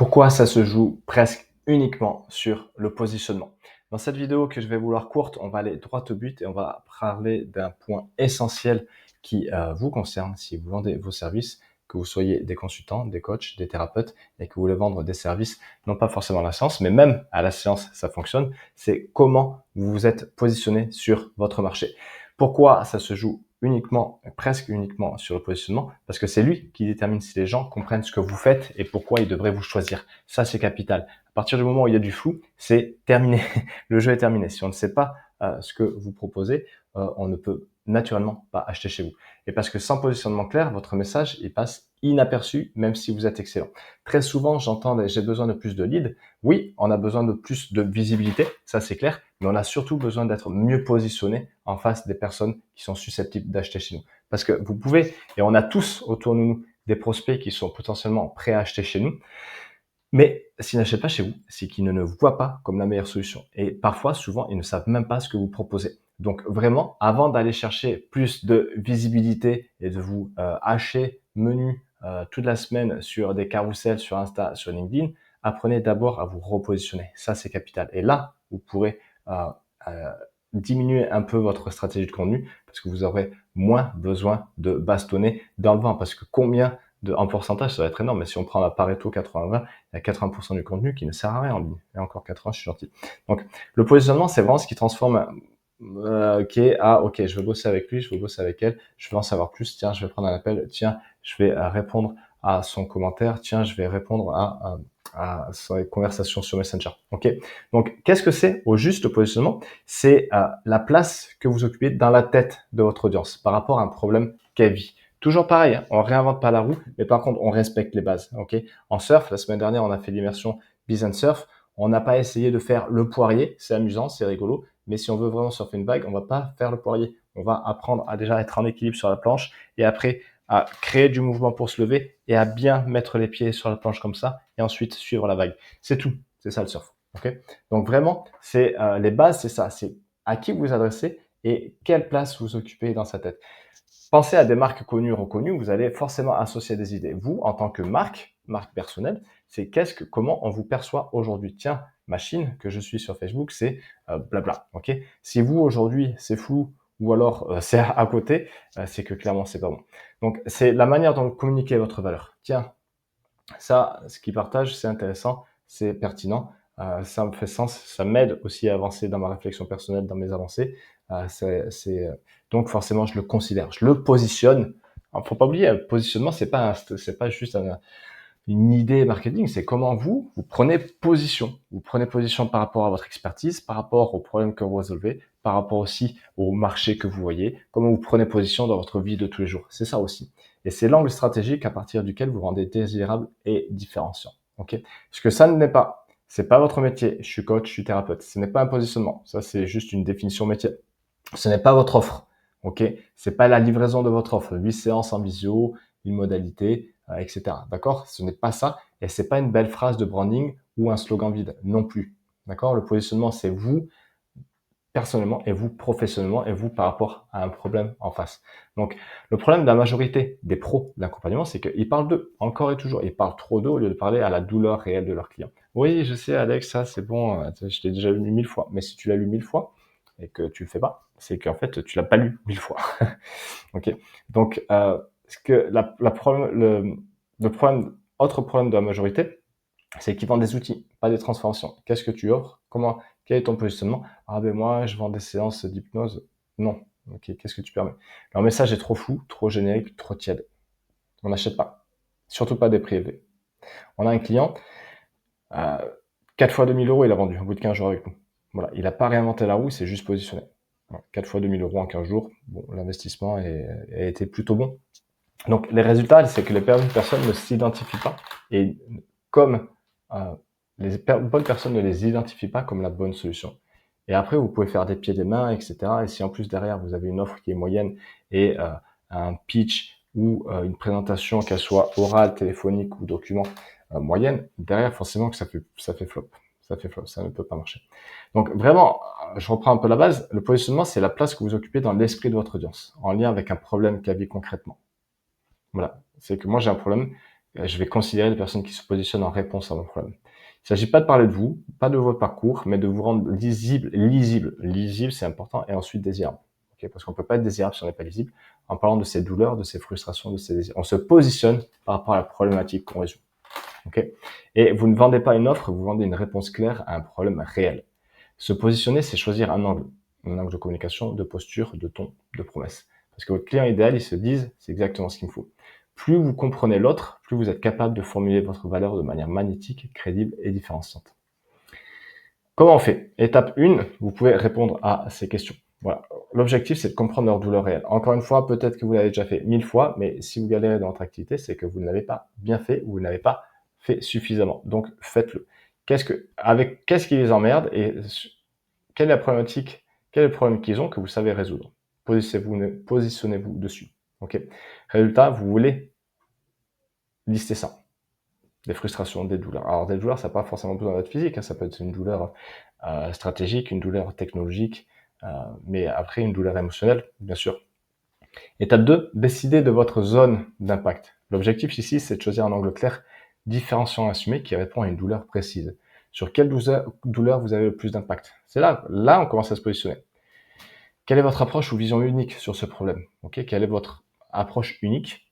Pourquoi ça se joue presque uniquement sur le positionnement? Dans cette vidéo que je vais vouloir courte, on va aller droit au but et on va parler d'un point essentiel qui vous concerne si vous vendez vos services, que vous soyez des consultants, des coachs, des thérapeutes et que vous voulez vendre des services, non pas forcément à la séance, mais même à la séance, ça fonctionne. C'est comment vous vous êtes positionné sur votre marché. Pourquoi ça se joue uniquement, presque uniquement sur le positionnement? Parce que c'est lui qui détermine si les gens comprennent ce que vous faites et pourquoi ils devraient vous choisir. Ça, c'est capital. À partir du moment où il y a du flou, c'est terminé. Le jeu est terminé. Si on ne sait pas ce que vous proposez, on ne peut naturellement pas acheter chez vous. Et parce que sans positionnement clair, votre message, il passe inaperçu, même si vous êtes excellent. Très souvent, j'entends j'ai besoin de plus de leads. Oui, on a besoin de plus de visibilité, ça c'est clair, mais on a surtout besoin d'être mieux positionné en face des personnes qui sont susceptibles d'acheter chez nous. Parce que vous pouvez, et on a tous autour de nous des prospects qui sont potentiellement prêts à acheter chez nous, mais s'ils n'achètent pas chez vous, c'est qu'ils ne nous voient pas comme la meilleure solution. Et parfois, souvent, ils ne savent même pas ce que vous proposez. Donc vraiment, avant d'aller chercher plus de visibilité et de vous hacher menu toute la semaine sur des carousels, sur Insta, sur LinkedIn, apprenez d'abord à vous repositionner. Ça, c'est capital. Et là, vous pourrez euh, euh, diminuer un peu votre stratégie de contenu parce que vous aurez moins besoin de bastonner dans le vent. Parce que en pourcentage, ça va être énorme, mais si on prend la Pareto 80-20, il y a 80% du contenu qui ne sert à rien en ligne. Et encore 80, je suis gentil. Donc, le positionnement, c'est vraiment ce qui transforme, qui est, ok, je veux bosser avec lui, je veux bosser avec elle, je veux en savoir plus, tiens, je vais prendre un appel, tiens, je vais répondre à son commentaire, tiens, je vais répondre à sa conversation sur Messenger. Ok. Donc, qu'est-ce que c'est au juste le positionnement? C'est la place que vous occupez dans la tête de votre audience par rapport à un problème qu'elle vit. Toujours pareil, hein, on réinvente pas la roue, mais par contre, on respecte les bases. Ok. En surf, la semaine dernière, on a fait l'immersion Biz Surf. On n'a pas essayé de faire le poirier, c'est amusant, c'est rigolo, mais si on veut vraiment surfer une vague, on va pas faire le poirier. On va apprendre à déjà être en équilibre sur la planche et après à créer du mouvement pour se lever et à bien mettre les pieds sur la planche comme ça et ensuite suivre la vague. C'est tout, c'est ça le surf. Ok. Donc vraiment, c'est les bases, c'est ça, c'est à qui vous vous adressez et quelle place vous occupez dans sa tête. Pensez à des marques connues, reconnues, vous allez forcément associer des idées. Vous, en tant que marque personnelle, c'est comment on vous perçoit aujourd'hui. Tiens, machine que je suis sur Facebook, c'est blabla. Ok. Si vous aujourd'hui c'est flou ou alors c'est à côté, c'est que clairement c'est pas bon. Donc c'est la manière dont vous communiquez votre valeur. Tiens, ça, ce qu'ils partagent, c'est intéressant, c'est pertinent, ça me fait sens, ça m'aide aussi à avancer dans ma réflexion personnelle, dans mes avancées. Donc forcément, je le considère, je le positionne. Alors, faut pas oublier, le positionnement, c'est pas juste une idée marketing, c'est comment vous prenez position. Vous prenez position par rapport à votre expertise, par rapport aux problèmes que vous résolvez, par rapport aussi au marché que vous voyez, comment vous prenez position dans votre vie de tous les jours. C'est ça aussi. Et c'est l'angle stratégique à partir duquel vous rendez désirable et différenciant. Ok? Parce que ça ne l'est pas. C'est pas votre métier. Je suis coach, je suis thérapeute. Ce n'est pas un positionnement. Ça, c'est juste une définition métier. Ce n'est pas votre offre. Ok? C'est pas la livraison de votre offre. 8 séances en visio, une modalité, etc. D'accord? Ce n'est pas ça. Et c'est pas une belle phrase de branding ou un slogan vide non plus. D'accord? Le positionnement, c'est vous personnellement et vous professionnellement et vous par rapport à un problème en face. Donc, le problème de la majorité des pros d'accompagnement, c'est qu'ils parlent d'eux, encore et toujours. Ils parlent trop d'eux au lieu de parler à la douleur réelle de leurs clients. Oui, je sais, Alex, ça, c'est bon, je l'ai déjà lu 1000 fois. Mais si tu l'as lu 1000 fois et que tu le fais pas, c'est qu'en fait, tu l'as pas lu 1000 fois. Ok. Donc, autre problème de la majorité, c'est qu'ils vendent des outils, pas des transformations. Qu'est-ce que tu offres? Quel est ton positionnement? Ah ben moi, je vends des séances d'hypnose. Non. Ok, qu'est-ce que tu permets? Leur message est trop flou, trop générique, trop tiède. On n'achète pas. Surtout pas des prix élevés. On a un client, euh, 4 fois 2000 euros, il a vendu au bout de 15 jours avec nous. Voilà, il n'a pas réinventé la roue, il s'est juste positionné. Voilà, 4 fois 2000 euros en 15 jours, bon, l'investissement a été plutôt bon. Donc les résultats, c'est que les personnes ne s'identifient pas. Et comme euh, bonnes personnes ne les identifient pas comme la bonne solution. Et après, vous pouvez faire des pieds des mains, etc. Et si en plus derrière, vous avez une offre qui est moyenne et un pitch ou une présentation, qu'elle soit orale, téléphonique ou document moyenne, derrière, forcément que ça fait flop. Ça fait flop, ça ne peut pas marcher. Donc vraiment, je reprends un peu la base. Le positionnement, c'est la place que vous occupez dans l'esprit de votre audience, en lien avec un problème qu'elle vit concrètement. Voilà, c'est que moi j'ai un problème je vais considérer les personnes qui se positionnent en réponse à mon problème. Il ne s'agit pas de parler de vous, pas de votre parcours, mais de vous rendre lisible. Lisible, c'est important, et ensuite désirable. Okay, parce qu'on ne peut pas être désirable si on n'est pas lisible. En parlant de ses douleurs, de ses frustrations, de ses désirs. On se positionne par rapport à la problématique qu'on résout. Okay, et vous ne vendez pas une offre, vous vendez une réponse claire à un problème réel. Se positionner, c'est choisir un angle de communication, de posture, de ton, de promesse. Parce que votre client idéal, ils se disent, c'est exactement ce qu'il me faut. Plus vous comprenez l'autre, plus vous êtes capable de formuler votre valeur de manière magnétique, crédible et différenciante. Comment on fait? Étape 1, vous pouvez répondre à ces questions. Voilà. L'objectif, c'est de comprendre leur douleur réelle. Encore une fois, peut-être que vous l'avez déjà fait 1000 fois, mais si vous galérez dans votre activité, c'est que vous ne l'avez pas bien fait ou vous n'avez pas fait suffisamment. Donc, faites-le. Qu'est-ce qui les emmerde et quelle est la problématique, quel est le problème qu'ils ont que vous savez résoudre? Positionnez-vous dessus. Ok. Résultat, vous voulez lister ça. Des frustrations, des douleurs. Alors, des douleurs, ça n'a pas forcément besoin d'être physique, hein, ça peut être une douleur stratégique, une douleur technologique, mais après, une douleur émotionnelle, bien sûr. Étape 2, décidez de votre zone d'impact. L'objectif ici, c'est de choisir un angle clair, différenciant, assumé, qui répond à une douleur précise. Sur quelle douleur vous avez le plus d'impact? C'est là, on commence à se positionner. Quelle est votre approche ou vision unique sur ce problème? Okay, quelle est votre approche unique?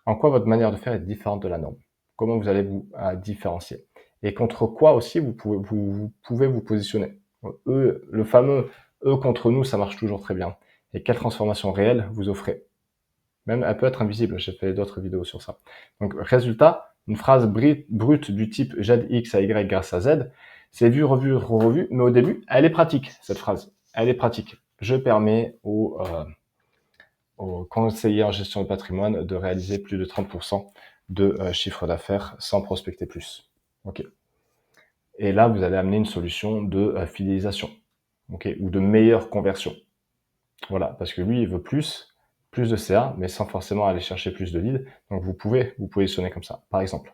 En quoi votre manière de faire est différente de la norme? Comment vous allez vous différencier? Et contre quoi aussi vous pouvez vous positionner? Le fameux eux contre nous, ça marche toujours très bien. Et quelle transformation réelle vous offrez? Même, elle peut être invisible, j'ai fait d'autres vidéos sur ça. Donc, résultat, une phrase brute du type j'aide X à Y grâce à Z, c'est vu, revu, revu, mais au début, elle est pratique, cette phrase. Elle est pratique. Je permets aux conseillers en gestion de patrimoine de réaliser plus de 30% de chiffre d'affaires sans prospecter plus. Ok. Et là, vous allez amener une solution de fidélisation, ok, ou de meilleure conversion. Voilà, parce que lui, il veut plus de CA, mais sans forcément aller chercher plus de leads. Donc, vous pouvez vous positionner comme ça, par exemple.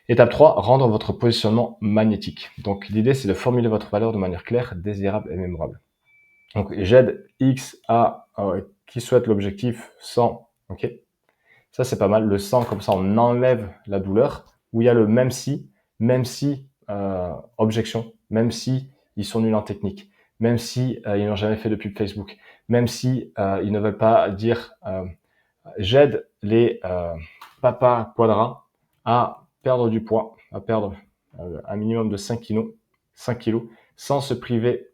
Étape 3, rendre votre positionnement magnétique. Donc, l'idée, c'est de formuler votre valeur de manière claire, désirable et mémorable. Donc, j'aide X à qui souhaite l'objectif 100. Ok. Ça, c'est pas mal. Le 100, comme ça, on enlève la douleur. Où il y a le même si, objection, même si ils sont nuls en technique, même si ils n'ont jamais fait de pub Facebook, même si ils ne veulent pas dire j'aide les papas quadras à perdre du poids, à perdre un minimum de 5 kilos, sans se priver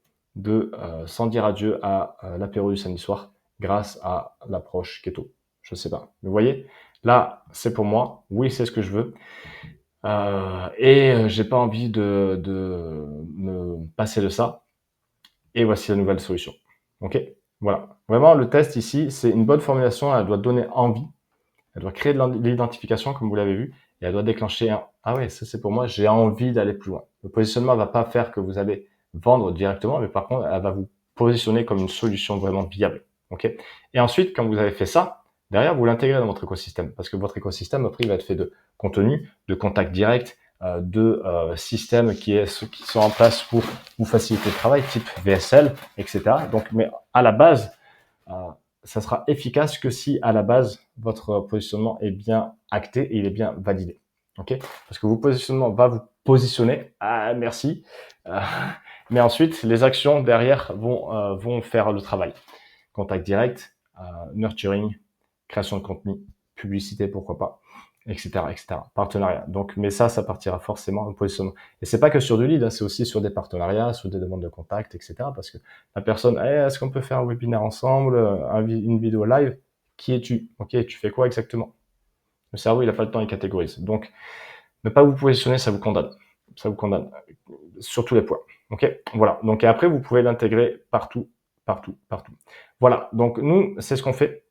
sans dire adieu à l'apéro du samedi soir grâce à l'approche keto. Je sais pas. Vous voyez, là, c'est pour moi. Oui, c'est ce que je veux. J'ai pas envie de me passer de ça. Et voici la nouvelle solution. Ok, voilà. Vraiment, le test ici, c'est une bonne formulation. Elle doit donner envie. Elle doit créer de l'identification, comme vous l'avez vu, et elle doit déclencher un « Ah ouais, ça c'est pour moi, j'ai envie d'aller plus loin ». Le positionnement ne va pas faire que vous allez vendre directement, mais par contre, elle va vous positionner comme une solution vraiment viable. Okay, et ensuite, quand vous avez fait ça, derrière, vous l'intégrez dans votre écosystème, parce que votre écosystème, après, il va être fait de contenu, de contacts directs, de systèmes qui sont en place pour vous faciliter le travail, type VSL, etc. Donc, mais à la base, ça sera efficace que si à la base votre positionnement est bien acté et il est bien validé. Ok, parce que vos positionnements va vous positionner. Ah, merci. Mais ensuite, les actions derrière vont faire le travail. Contact direct, nurturing, création de contenu, publicité, pourquoi pas, etc., etc. Partenariat. Donc, mais ça partira forcément au positionnement. Et c'est pas que sur du lead, hein, c'est aussi sur des partenariats, sur des demandes de contact, etc. Parce que la personne, est-ce qu'on peut faire un webinaire ensemble, une vidéo live? Qui es-tu? Ok, tu fais quoi exactement? Le cerveau, il a pas le temps, il catégorise. Donc, ne pas vous positionner, ça vous condamne. Ça vous condamne sur tous les points. Ok, voilà. Donc, et après, vous pouvez l'intégrer partout. Voilà. Donc, nous, c'est ce qu'on fait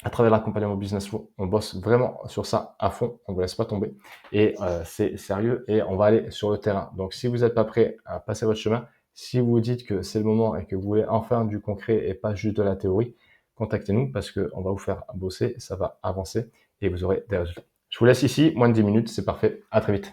à travers l'accompagnement Business Flow. On bosse vraiment sur ça à fond. On ne vous laisse pas tomber. Et c'est sérieux et on va aller sur le terrain. Donc, si vous n'êtes pas prêt à passer votre chemin, si vous dites que c'est le moment et que vous voulez enfin du concret et pas juste de la théorie, contactez-nous parce qu'on va vous faire bosser, ça va avancer et vous aurez des résultats. Je vous laisse ici, moins de 10 minutes, c'est parfait. À très vite.